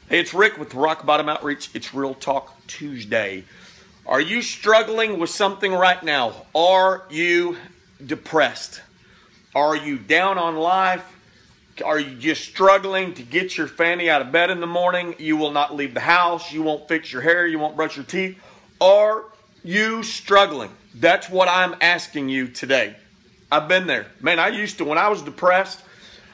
Hey, it's Rick with the Rock Bottom Outreach. It's Real Talk Tuesday. Are you struggling with something right now? Are you depressed? Are you down on life? Are you just struggling to get your fanny out of bed in the morning? You will not leave the house. You won't fix your hair. You won't brush your teeth. Are you struggling? That's what I'm asking you today. I've been there. Man, I used to, when I was depressed,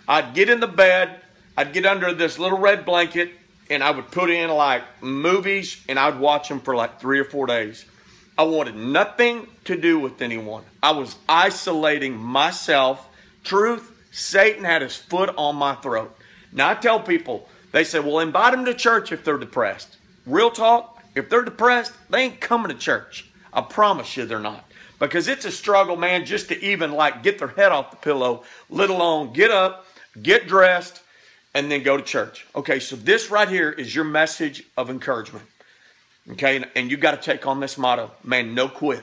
I'd get in the bed, I'd get under this little red blanket, and I would put in like movies, and I'd watch them for like 3 or 4 days. I wanted nothing to do with anyone. I was isolating myself. Truth, Satan had his foot on my throat. Now I tell people, they say, well, invite them to church if they're depressed. Real talk, if they're depressed, they ain't coming to church. I promise you they're not. Because it's a struggle, man, just to even like get their head off the pillow, let alone get up, get dressed, and then go to church. Okay, so this right here is your message of encouragement. Okay, and you got to take on this motto, man, no quit.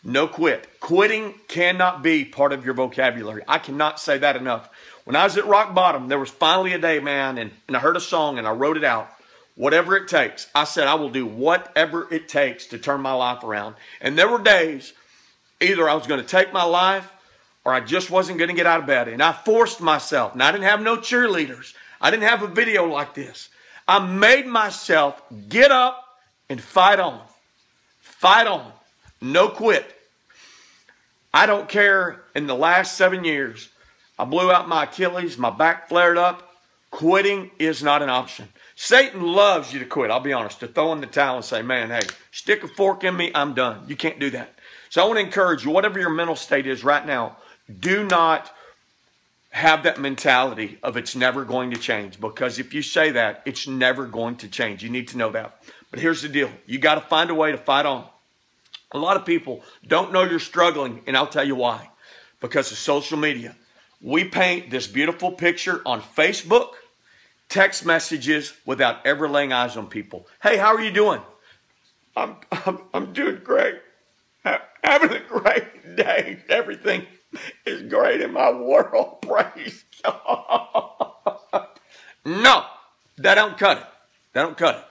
No quit. Quitting cannot be part of your vocabulary. I cannot say that enough. When I was at rock bottom, there was finally a day, man, and I heard a song and I wrote it out. Whatever it takes. I said I will do whatever it takes to turn my life around. And there were days, either I was going to take my life or I just wasn't going to get out of bed. And I forced myself. Now, I didn't have no cheerleaders. I didn't have a video like this. I made myself get up and fight on. Fight on. No quit. I don't care. In the last 7 years, I blew out my Achilles. My back flared up. Quitting is not an option. Satan loves you to quit. I'll be honest. To throw in the towel and say, man, hey, stick a fork in me. I'm done. You can't do that. So I want to encourage you, whatever your mental state is right now, do not have that mentality of it's never going to change. Because if you say that, it's never going to change. You need to know that. But here's the deal. You got to find a way to fight on. A lot of people don't know you're struggling, and I'll tell you why. Because of social media. We paint this beautiful picture on Facebook, text messages, without ever laying eyes on people. Hey, how are you doing? I'm doing great. Having a great day. Everything is great in my world. Praise God. No, that don't cut it. That don't cut it.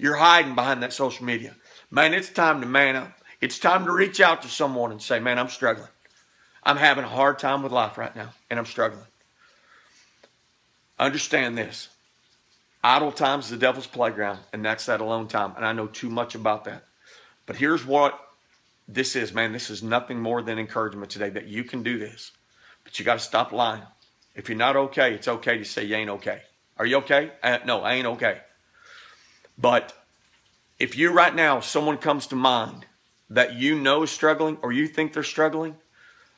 You're hiding behind that social media. Man, it's time to man up. It's time to reach out to someone and say, man, I'm struggling. I'm having a hard time with life right now, and I'm struggling. Understand this. Idle time is the devil's playground, and that's that alone time. And I know too much about that. But here's what this is, man. This is nothing more than encouragement today that you can do this. But you got to stop lying. If you're not okay, it's okay to say you ain't okay. Are you okay? No, I ain't okay. But if you right now, someone comes to mind that you know is struggling or you think they're struggling,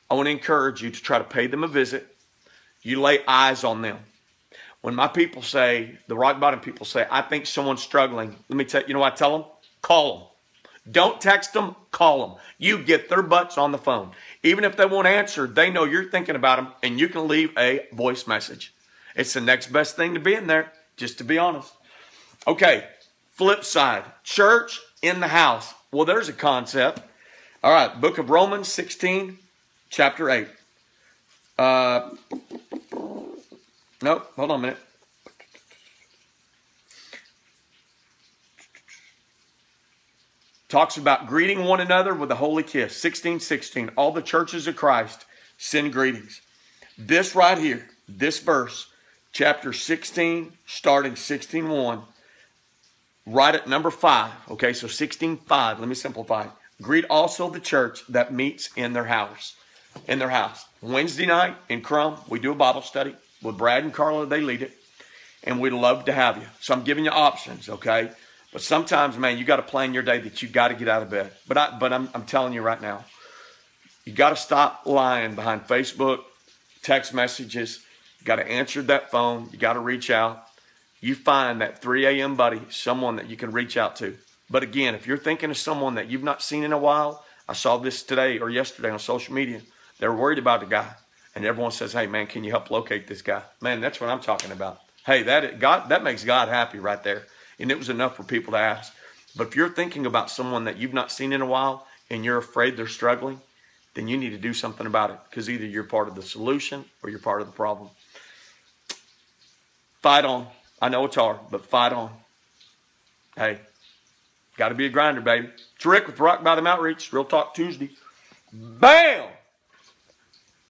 I want to encourage you to try to pay them a visit. You lay eyes on them. When my people say, the rock bottom people say, I think someone's struggling, let me tell you, what I tell them? Call them. Don't text them, call them. You get their butts on the phone. Even if they won't answer, they know you're thinking about them, and you can leave a voice message. It's the next best thing to being there, just to be honest. Okay, flip side, church in the house. Well, there's a concept. All right, book of Romans 16, chapter 8. Nope, hold on a minute. Talks about greeting one another with a holy kiss. 16:16. All the churches of Christ send greetings. This right here, this verse, chapter 16, starting 16:1, right at number 5. Okay, so 16:5. Let me simplify. Greet also the church that meets in their house. In their house. Wednesday night in Crum, we do a Bible study with Brad and Carla. They lead it. And we'd love to have you. So I'm giving you options, okay? But sometimes, man, you got to plan your day that you got to get out of bed. But I'm telling you right now, you got to stop lying behind Facebook, text messages. You got to answer that phone. You got to reach out. You find that 3 a.m. buddy, someone that you can reach out to. But again, if you're thinking of someone that you've not seen in a while, I saw this today or yesterday on social media. They're worried about the guy. And everyone says, hey, man, can you help locate this guy? Man, that's what I'm talking about. Hey, that makes God happy right there. And it was enough for people to ask. But if you're thinking about someone that you've not seen in a while and you're afraid they're struggling, then you need to do something about it. Because either you're part of the solution or you're part of the problem. Fight on. I know it's hard, but fight on. Hey, got to be a grinder, baby. It's Rick with Rock Bottom Outreach. Real Talk Tuesday. Bam!